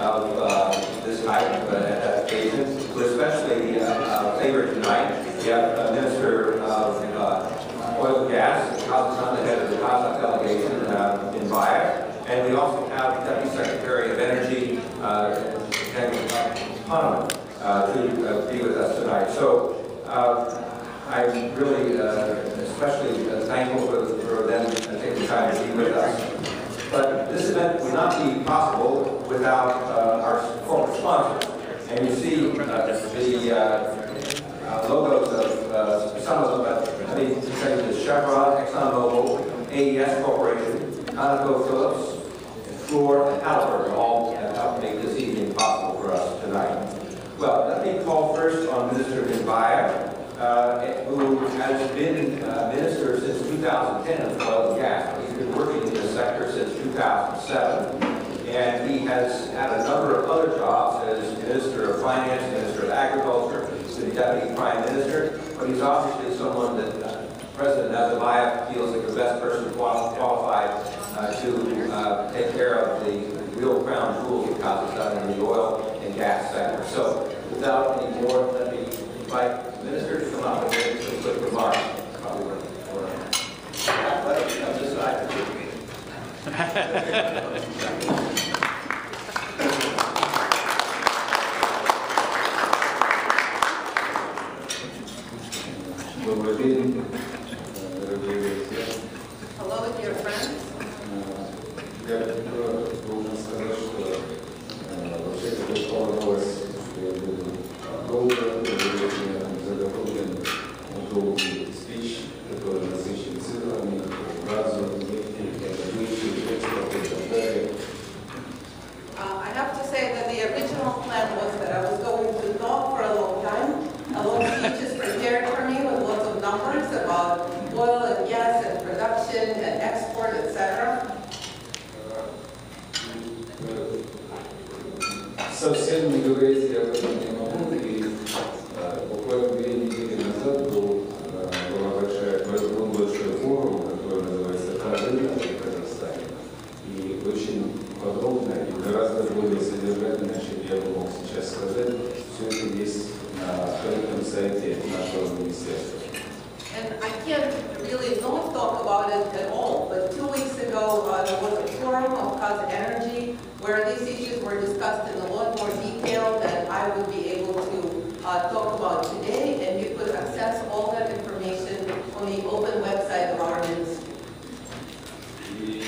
of this type of occasion. We're especially favored tonight. We have Minister of Oil and Gas, Kazakhstan, the head of the Kazakh delegation in Bayer. And we also have Deputy Secretary of Energy, Kazakhstan, to be with us tonight. So I'm really especially thankful for them taking the time to be with us. But this event would not be possible without our corporate sponsors. And you see the logos of some of them, but let me say this: Chevron, ExxonMobil, AES Corporation, ConocoPhillips, Fluor, and Halliburton all helped make this evening possible for us tonight. Well, let me call first on Minister Bayer, who has been minister since 2010 of oil and gas. He's been working in this sector since 2007, and he has had a number of other jobs as Minister of Finance, Minister of Agriculture, the Deputy Prime Minister, but he's obviously someone that President Nazarbayev feels like the best person qualified to take care of the real crown jewels of Kazakhstan in the oil and gas sector. So without any more, let me invite the Minister to come out and make some quick remarks. Probably athletics on this side. Hello, dear friends. I have to say that the original plan was that I was going to talk for a long time. A lot of speeches prepared for me with lots of numbers about oil and gas and production and export, etc. Совсем не говорить я об этом не могу, и буквально 2 недели назад был большой форум, который называется «Казахстан» в Казахстане, и очень подробно и гораздо более содержательно, чем я бы мог сейчас сказать, все это есть на открытом сайте нашего министерства. And I can't really not talk about it at all, but 2 weeks ago there was a forum of Kaz Energy where these issues were discussed in a lot more detail than I would be able to talk about today, and you could access all that information on the open website of our ministry. И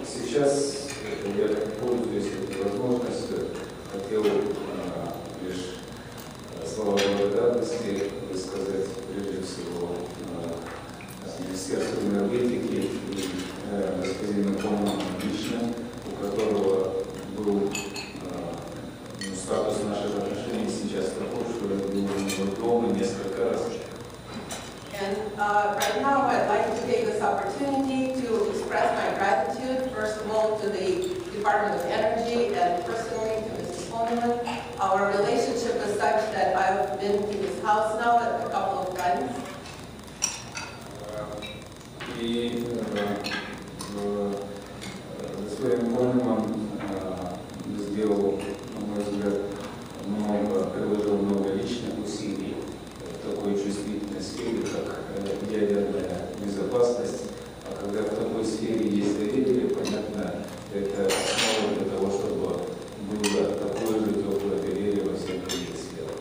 сейчас я, пользуясь этой возможностью, хотел лишь слова благодарности высказать прежде всего Министерству энергетики и господину Коману лично, у которого был статус наших отношений сейчас такой, что я был у него дома несколько раз. And right now I'd like to take this opportunity to express my gratitude, first of all, to the Department of Energy and personally to Mr. Poneman. Our relationship is such that I've been to his house now a couple of times. И господин Poneman сделал, на мой взгляд, приложил много личных усилий в такой чувствительной сфере, как ядерная безопасность. А когда в такой сфере есть доверие, понятно, это основа для того, чтобы было такое же теплое доверие во всех других сферах.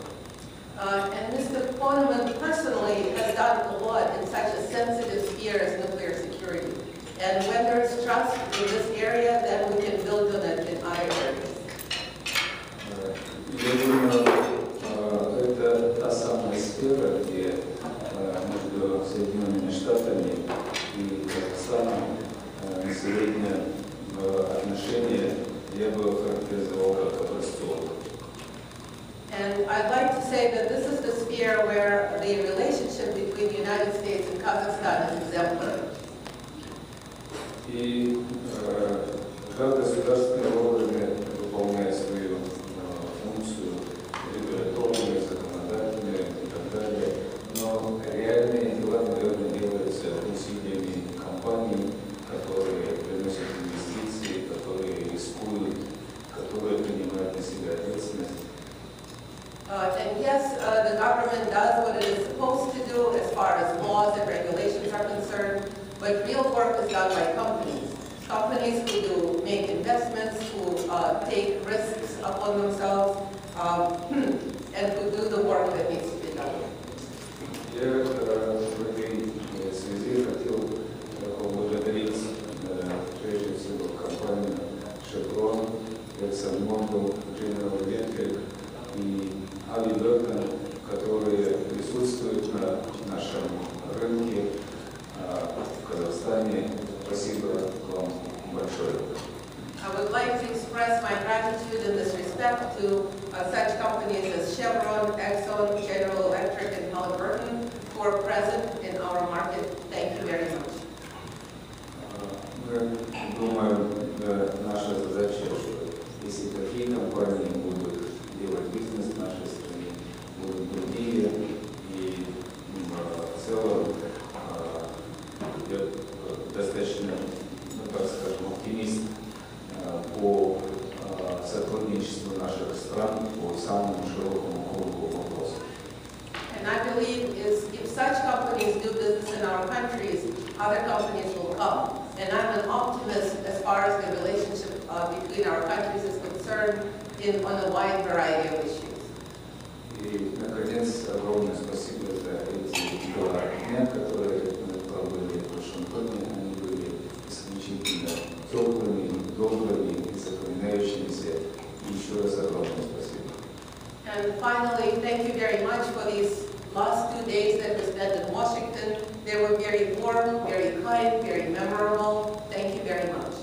And Mr. Poneman personally has done a lot in such a sensitive sphere as nuclear security. And when there is trust in this area, then we can build on it in other areas. Я думаю, это та самая сфера, где между Соединенными Штатами и Казахстаном сегодня отношения я бы характеризовал как образцовые. And I'd like to say that this is the sphere where the relationship between the United States and Kazakhstan is exemplary. И да, государственные органы выполняют свою функцию регуляторную, законодательную и так далее, но реальные дела, наверное, делаются усилиями компаний, которые приносят инвестиции, которые рискуют, которые government does what it is supposed to do as far as laws and regulations are concerned, but real work is done by companies. Companies who make investments, who take risks upon themselves, and who do the work that needs to be done. Я в этой связи хотел поблагодарить прежде всего компанию Chevron, ExxonMobil, General Electric и Halliburton, которые присутствуют на нашем рынке в Казахстане. Спасибо вам большое. I would like to express my gratitude in this respect to such companies as Chevron, Exxon, General Electric, and Halliburton who are present in our market. Thank you very much. Мы думаем, наша задача, что если такие компании будут делать бизнес в нашей стране, будут другие, и в целом я достаточно, так скажем, оптимист по сотрудничеству наших стран по самому широкому кругу вопросов. And I believe if such companies do business in our countries, other companies will come. And I'm an optimist as far as the relationship between our countries is concerned on a wide variety of issues. И, наконец, огромное спасибо за эти 2 дня, которые мы проводили в Вашингтоне. Они были исключительно теплыми, добрыми и запоминающимися. И еще раз огромное спасибо. And finally, thank you very much for these last 2 days that we spent in Washington. They were very warm, very kind, very memorable. Thank you very much.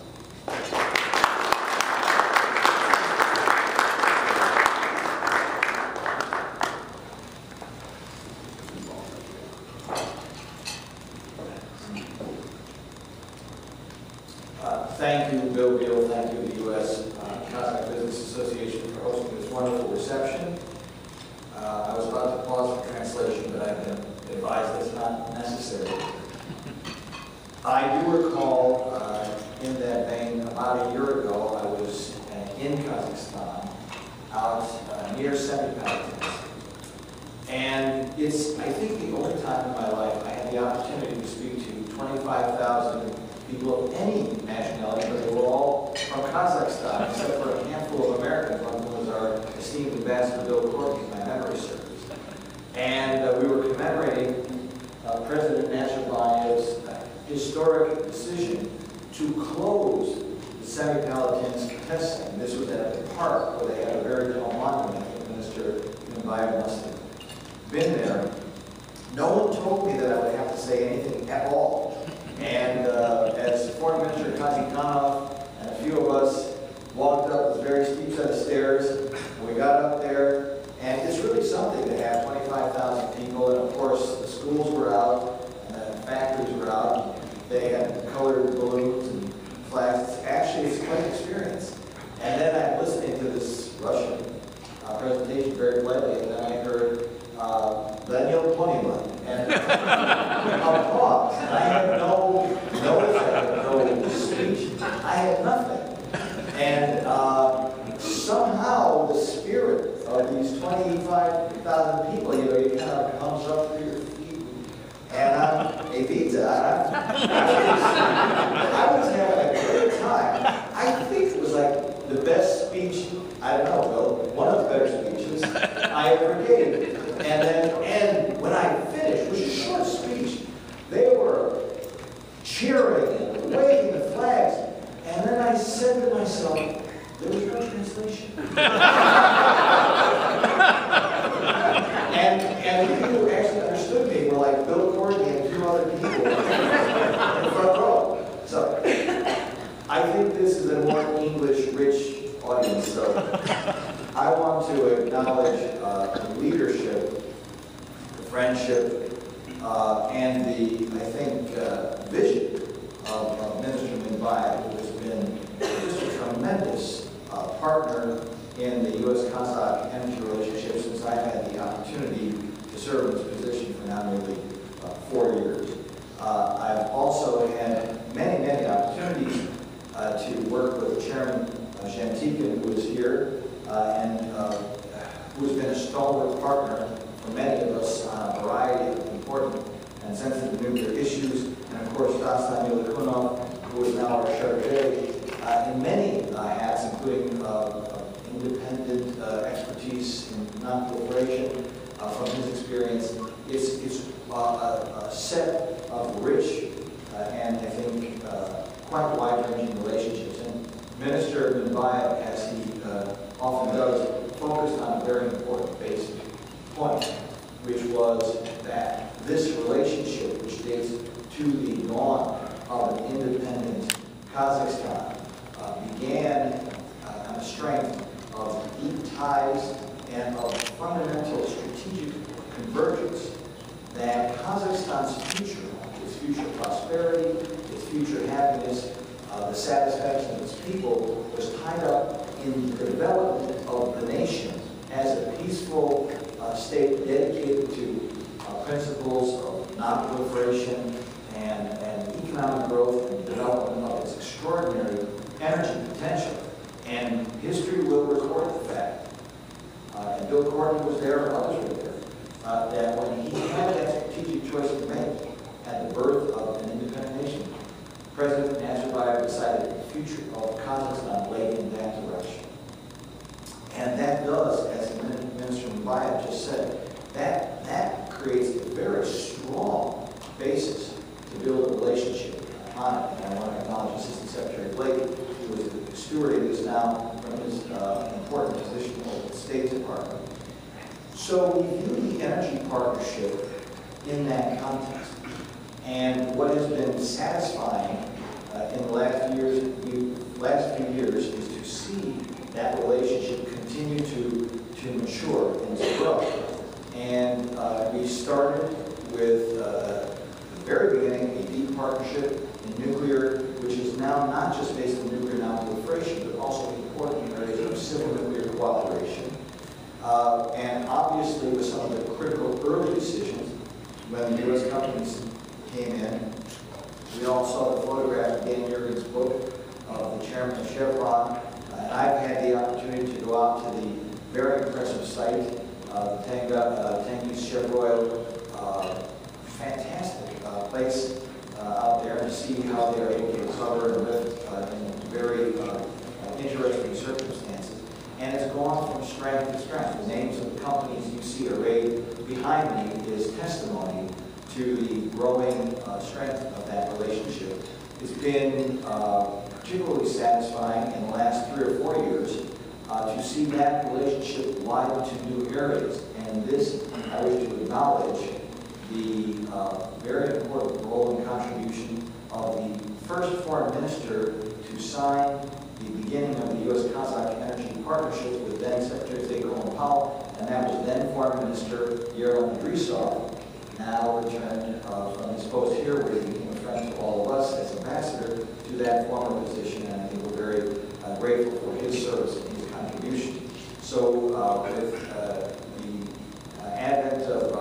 Thank you, Bill Beal. Thank you, the U.S. Kazakh Business Association, for hosting this wonderful reception. I was about to pause for translation, but I've been advised it's not necessary. I do recall, in that vein, about a year ago, I was in Kazakhstan, out near Semipalatinsk. And it's, I think, the only time in my life I had the opportunity to speak to 25,000 people of any nationality, but they were all from Kazakhstan, except for a handful of Americans. One of them was our esteemed ambassador, Bill Corky, my memory serves. And we were commemorating President Nazarbayev's historic decision to close the Semipalatinsk test site. This was at the park where they had a very tall monument. Minister Nazarbayev must have been there. No one told me that I would have to say anything at all. And as Foreign Minister Kazakhanov and a few of us walked up this very steep set of stairs, we got up there, and it's really something to have 25,000 people, and of course the schools were out, and the factories were out. They had colored balloons and flags. Actually, it's quite an experience. And then I'm listening to this Russian presentation very politely, and then I heard Daniel Ponyman, and applause. And I had no notes, I had no speech, I had nothing. And somehow the spirit of these 25,000 people, you know, it kind of comes up through your feet. And I'm a pizza. I was having a great time. I think it was like the best speech, I don't know, Bill, one of the better speeches I ever gave. And when I finished, it was a short speech, they were cheering and waving the flags. And then I said to myself, there was no translation. and the people who actually understood me were like Bill Corky and 2 other people in the front row. So I think this is a more English-rich audience. So I want to acknowledge the leadership, the friendship, and the, I think, vision of Minister Nazarbayev, who has been just a tremendous partner in the U.S.-Kazakh energy relationship since I had the opportunity to serve in this position for now nearly 4 years. I've also had many, many opportunities to work with Chairman Gentilkin, who is here, and who has been a stalwart partner for many of us on a variety of important and sensitive nuclear issues. And of course, Dastan Yildikunov, who is now our chargé, in many hats, including independent expertise in non-proliferation from his experience. It's a set of rich and I think quite wide-ranging relationships. And Minister Nimbayev, as he often does, focused on a very important basic point, which was that this relationship, which dates to the dawn of an independent Kazakhstan, began on the strength of deep ties and of fundamental strategic convergence that Kazakhstan's future, its future prosperity, its future happiness, the satisfaction of its people, was tied up in the development of the nation as a peaceful state dedicated to principles of non-proliferation and economic growth and development of its extraordinary energy potential. And history will record the fact, and Bill Courtney was there, and others were there, that when he had that strategic choice to make at the birth of an independent nation, President Nazarbayev decided the future of Kazakhstan lay in that direction. And that does, as Minister Nimbayev just said, that creates a very strong basis to build a relationship on it. And I want to acknowledge Assistant Secretary Blake, who is stewarding this now from his important position at the State Department. So we view the energy partnership in that context. And what has been satisfying in the last few years is to see that relationship continue to mature and to grow. And we started with, at the very beginning, a deep partnership in nuclear, which is now not just based on nuclear non-proliferation, but also important in areas of civil nuclear cooperation. And obviously, with some of the critical early decisions, when the U.S. companies came in, we all saw the photograph of Dan Yergin's book of the chairman of Chevron. And I've had the opportunity to go out to the very impressive site, the Tengiz Chevroil, fantastic place out there, to see how they are able to recover and live in very interesting circumstances. And it's gone from strength to strength. The names of the companies you see arrayed behind me is testimony to the growing strength of that relationship. It's been particularly satisfying in the last 3 or 4 years to see that relationship widen to new areas. And this, I wish to acknowledge the very important role and contribution of the first foreign minister to sign the beginning of the U.S.-Kazakh energy partnership with then Secretary of State Colin Powell, and that was then Foreign Minister Yerlan Idrisov, now returned from his post here, where he became a friend to all of us as ambassador to that former position, and I think we're very grateful for his service and his contribution. So with the advent of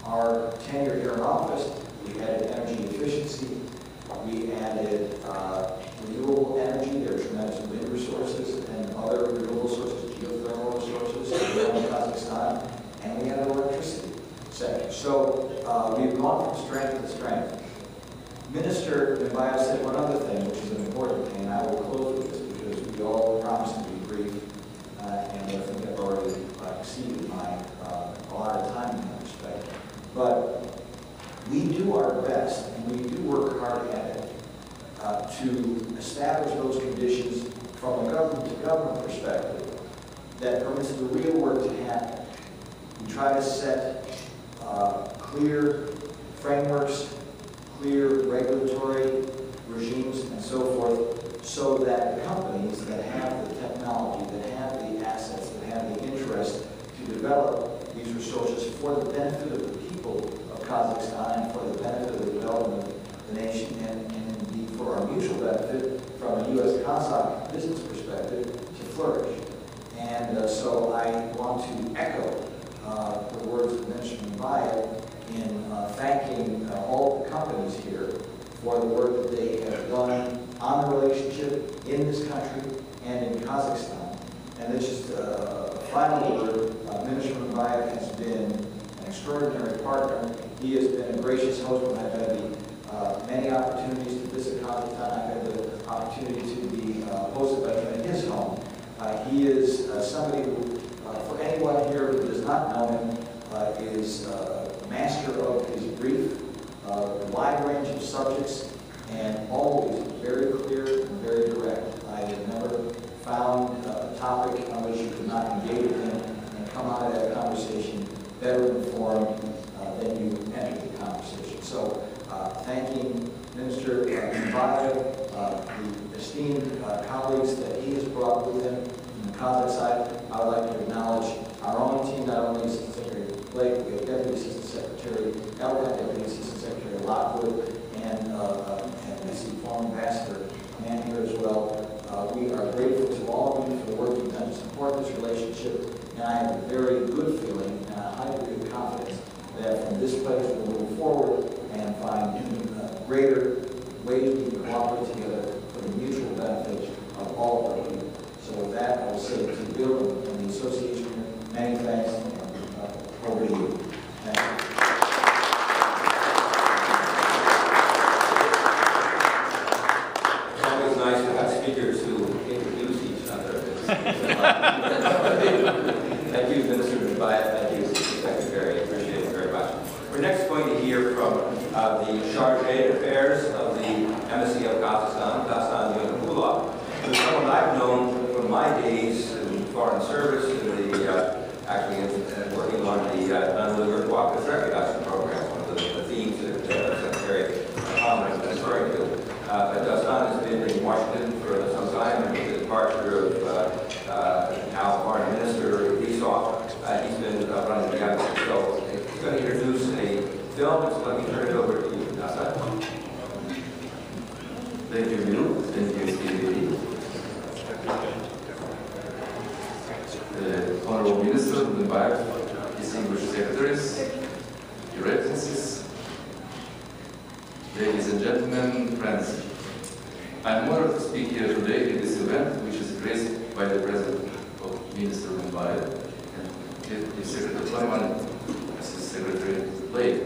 our tenure here in office, we added energy efficiency, we added renewable energy. There are tremendous wind resources and other renewable sources, geothermal resources in Kazakhstan, and we added electricity sector. So we've gone from strength to strength. Minister Nimbayev said one other thing, which is an important thing, and I will close with this because we all promised to be brief, and I think I've already exceeded my allotted time in that respect. But we do our best, and we do work hard at it, to establish those conditions from a government-to-government perspective that permits the real work to happen. We try to set clear frameworks, clear regulatory regimes, and so forth, so that the companies that have the technology, that have the assets, that have the interest to develop these resources for the benefit of the people of Kazakhstan and for the benefit of the development of the nation, and indeed for our mutual benefit from a U.S.-Kazakh business perspective, to flourish. And so I want to echo the words of Minister Nimbayev in thanking all the companies here for the work that they have done on the relationship in this country and in Kazakhstan. And it's just a final word, Minister Mbayev has been an extraordinary partner. He has been a gracious host when I've had the many opportunities to visit Kazakhstan. I've had the opportunity to be hosted by him in his home. He is somebody who, for anyone here who does not know him, is master of his brief, wide range of subjects, and always very clear and very direct. I have never found a topic on which you could not engage with him and come out of that conversation better informed than you entered the conversation. So, thanking Minister Mbayev, the esteemed colleagues that he has brought with him from the Kazakh side, I would like to acknowledge our own team, not only Assistant Secretary Blake, we have Deputy Assistant Secretary Elliott, Deputy Assistant Secretary Lockwood, and I see former Ambassador Mann here as well. We are grateful to all of you for the work you've done to support this relationship, and I have a very good feeling and a high degree of confidence that from this place we'll move forward and find even greater ways we can cooperate together for the mutual benefit of all of our people. So with that, I will say to Bill and the association, many thanks, and over to you. Thank you. It's always nice to have speakers who introduce each other. Thank you, Minister Mbayev. Thank you, Secretary. I appreciate it very much. We're next going to hear from the Charge d'Affaires of the Embassy of Kazakhstan, Dastan Yunupulov, who's someone I've known from my days in foreign service, in the working on the non-delivered cooperative threat reduction program, one of the themes that Secretary Congress is referring to. But Dastan has been in Washington for some time, and with the departure of now Foreign Minister Isov, he's been running the embassy. So he's going to introduce a film, so let me turn it over to you, Dastan. Thank you, Bill. Thank you, Steve. Honorable Minister, Mbayev, distinguished secretaries, Your Excellencies, ladies and gentlemen, friends. I'm honored to speak here today in this event, which is graced by the President of Minister Mbayev and Deputy Secretary Clement, Assistant Secretary Blake.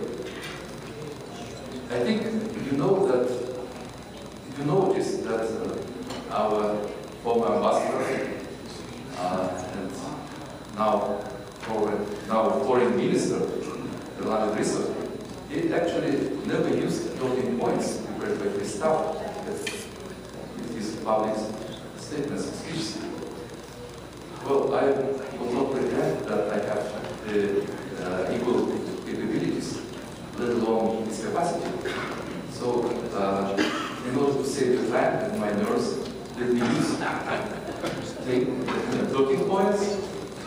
I think you noticed that our former ambassador and now foreign minister, he actually never used talking points prepared by his staff with his public statements and speeches. Well, I will not pretend that I have equal capabilities, let alone his capacity. So, in order to save the time and my nerves, let me use talking points.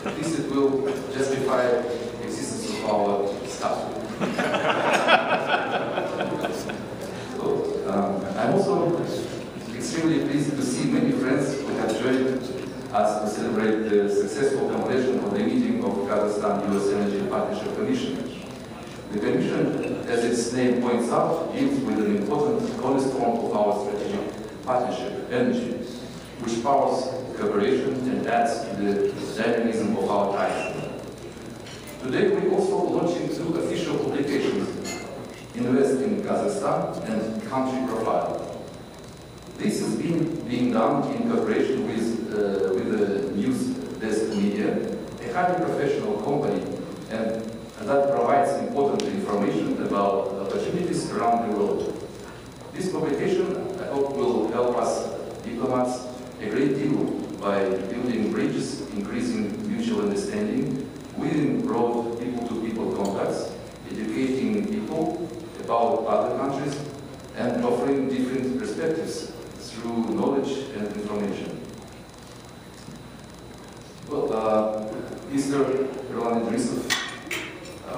This will justify the existence of our staff. So, I'm also extremely pleased to see many friends who have joined us to celebrate the successful completion of the meeting of Kazakhstan-US Energy Partnership Commission. The Commission, as its name points out, deals with an important cornerstone of our strategic partnership, energy, which powers cooperation and adds to the dynamism of our ties. Today we're also launching two official publications, Invest in Kazakhstan and Country Profile. This is being done in cooperation with the News Desk Media, a highly professional company, and that provides important information about opportunities around the world. This publication, I hope, will help us diplomats a great deal by building bridges, increasing mutual understanding, winning broad people-to-people contacts, educating people about other countries, and offering different perspectives through knowledge and information. Well, Mr. Erlan Idrisov,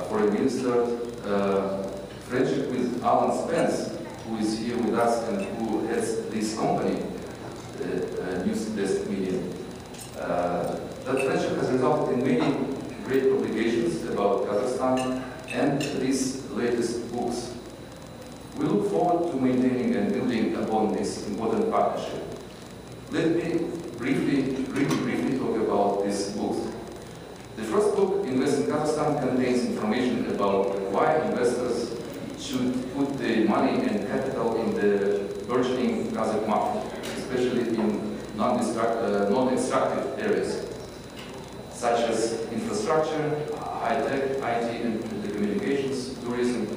Foreign Minister, friendship with Alan Spence, who is here with us and who heads this company, News Desk Media. That friendship has resulted in many great publications about Kazakhstan and these latest books. We look forward to maintaining and building upon this important partnership. Let me briefly talk about these books. Kazakhstan contains information about why investors should put their money and capital in the burgeoning Kazakh market, especially in non-extractive areas, such as infrastructure, high-tech, IT and telecommunications, tourism,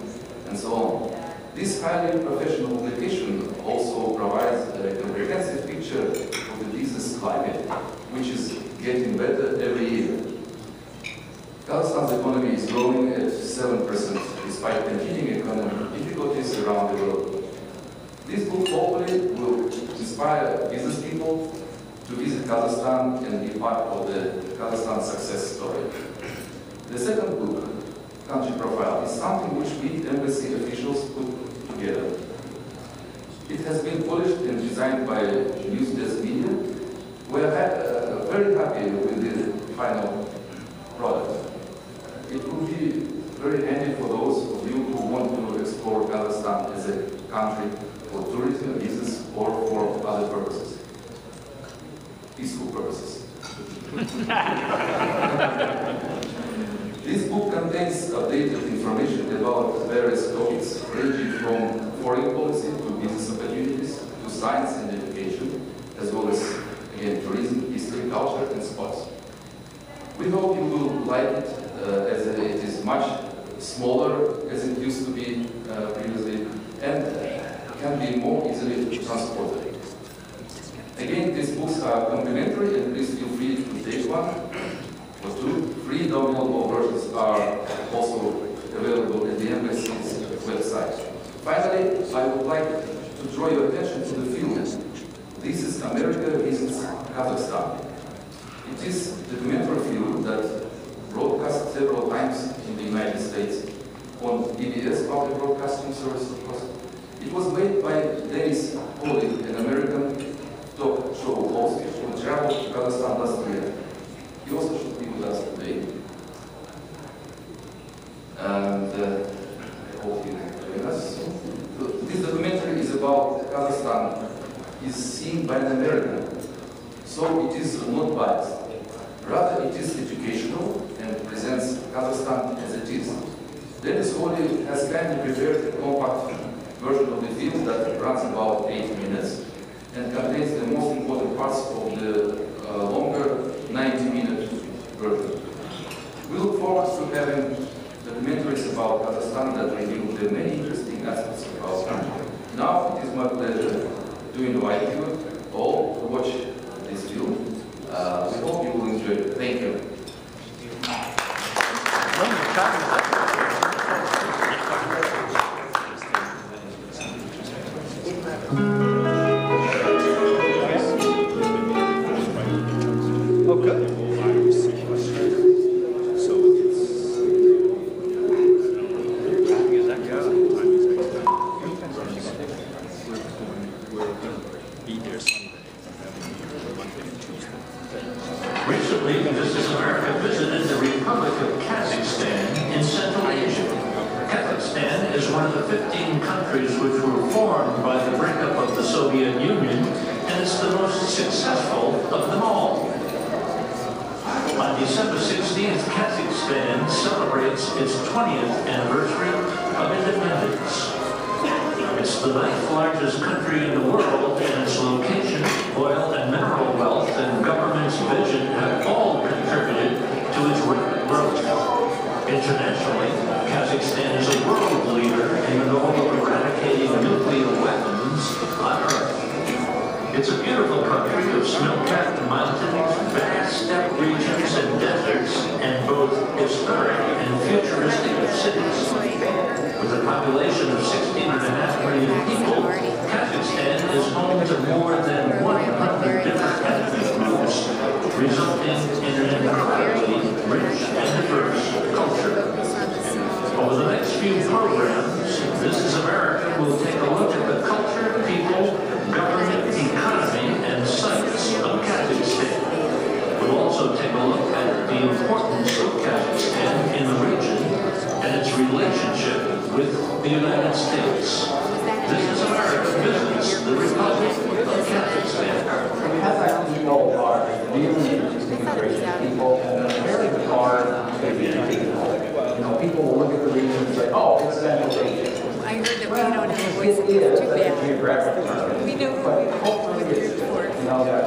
and so on. This highly professional publication also provides a comprehensive picture of the business climate, which is getting better every year. Kazakhstan's economy is growing at 7% despite continuing economic difficulties around the world. This book hopefully will inspire business people to visit Kazakhstan and be part of the Kazakhstan success story. The second book, Country Profile, is something which we embassy officials put together. It has been polished and designed by News Desk Media. We are very happy with the final product. It will be very handy for those of you who want to explore Kazakhstan as a country for tourism, business, or for other purposes. Peaceful purposes. This book contains updated information about various topics ranging from foreign policy to business opportunities to science and education, as well as, again, tourism, history, culture, and sports. We hope you will like it, as it is much smaller as it used to be previously, and can be more easily transported. Again, these books are complimentary, and please feel free to take one or two. Free downloadable versions are also available at the embassy's website. Finally, I would like to draw your attention to the film. This is America Visits Kazakhstan. It is a documentary film that broadcast several times in the United States on PBS, Public Broadcasting Service, of course. It was made by Dennis Foley, an American talk show host who traveled to Kazakhstan last year. He also should be with us today. And I hope he will join us. This documentary is about Kazakhstan, is seen by an American. So it is not biased. Rather, it is educational and presents Kazakhstan as it is. Dennis Foley has kindly prepared a compact version of the film that runs about 8 minutes and contains the most important parts of the longer 90-minute version. We look forward to having documentaries about Kazakhstan that reveal the many interesting aspects of our country. Now it is my pleasure to invite you all to watch this film. We hope you will enjoy it. Thank you. Recently, Mrs. America visited the Republic of Kazakhstan in Central Asia. Kazakhstan is one of the 15 countries which were formed by the breakup of the Soviet Union, and it's the most successful of them all. On December 16th, Kazakhstan celebrates its 20th anniversary of independence. It's the 9th largest country in the world, and its location, oil and mineral wealth, and government's vision have all contributed to its rapid growth. Internationally, Kazakhstan is a world leader in the goal of eradicating nuclear weapons on Earth. It's a beautiful country of snow-capped mountains, vast steppe regions and deserts, and both historic and futuristic cities. With a population of 16.5 million people, Kazakhstan is home to more than 100 different ethnic groups, resulting in an incredibly rich and diverse culture. Over the next few programs, Mrs. America will take a look at the culture, people, government, economy, and sites of Kazakhstan. We'll also take a look at the importance of Kazakhstan in the region and its relationship with the United States. This is America Visits the Republic of Kazakhstan. Kazakh people are really interesting, great people, and they're very hard to be people. is too a bad. geographic market. We know But who hopefully we it's, report. you know, that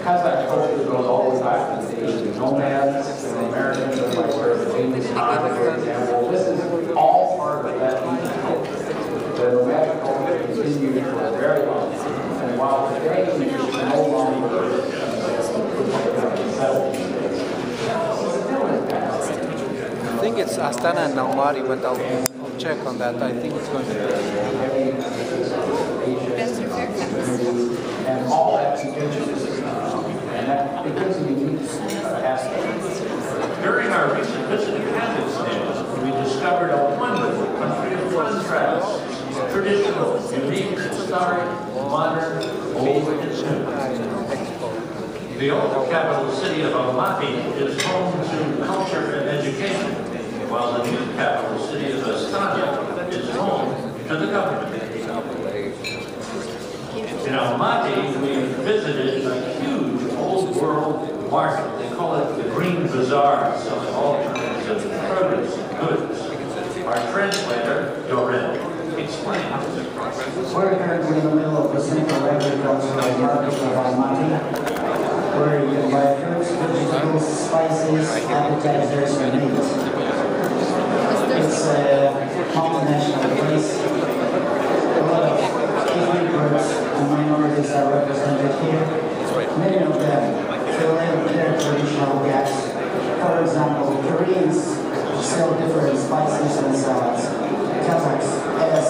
Kazakh culture goes all the way back to the age of nomads, Americans, and like where the famous Han, for example. This is all part of that culture. The nomadic culture continued for a very long time. And while today we no longer settled, still in past. I think it's Astana and Almaty, but I'll check on that. I think it's going to be. And all that continues. And that becomes a unique aspect. During our recent visit to Kazakhstan, we discovered a wonderful country of contrasts, traditional, unique, historic, modern, old, and new. The old capital city of Almaty is home to culture and education, while the new capital city of Astana is home to the government. In Almaty, we visited a huge old world market. They call it the Green Bazaar, selling all kinds of produce and goods. Our translator, Dorin, explains. We're currently in the middle of the central agricultural market of Almaty, where you can buy fruits, vegetables, spices, appetizers, and meat. It's a multinational place. A lot of ethnic groups and minorities are represented here. Many of them fill in their traditional gaps. For example, Koreans sell different spices and salads. Kazakhs, as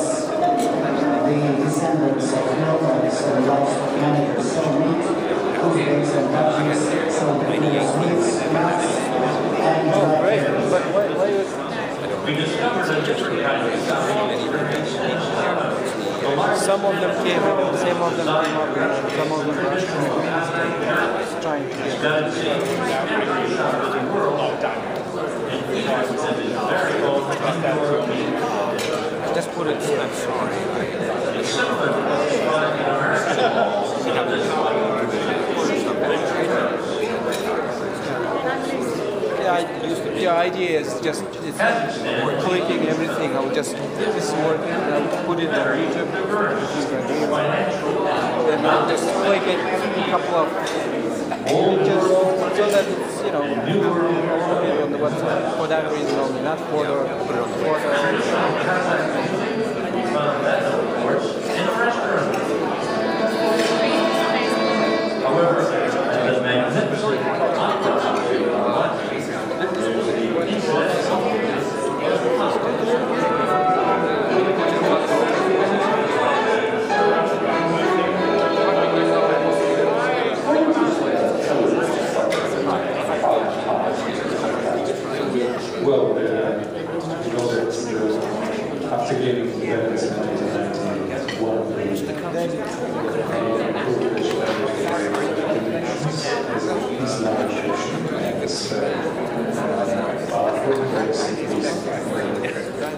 the descendants of nomads and livestock managers, sell meat. Uzbeks and Tajikis sell different meats, nuts, and dry fruits. We discovered a different kind of Some of them came, some of them came up, some of them rushed to the trying to just put it here. The idea is just clicking everything. I'll just this is working. I'll put it on YouTube. Then I'll just click it a couple of images so that it's a little bit on the website. For that reason only, not for the However, the magnificent Well, you know that after gaining independence in 1991, these large nations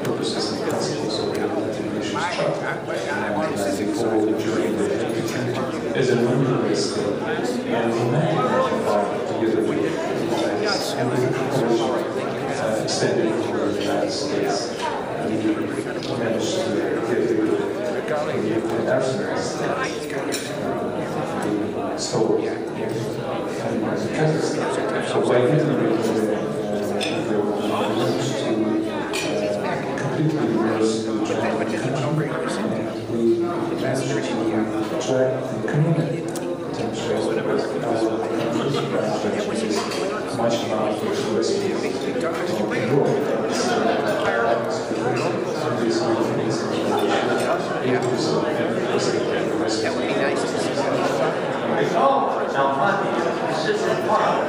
purposes and principles of the United Nations Charter. And during the as a member of state, and together with extended to the United States, we managed to get the arsenals stored in Kazakhstan. So by integrating the managed to completely reverse the country, and we managed to attract the community much more Almaty sits in park.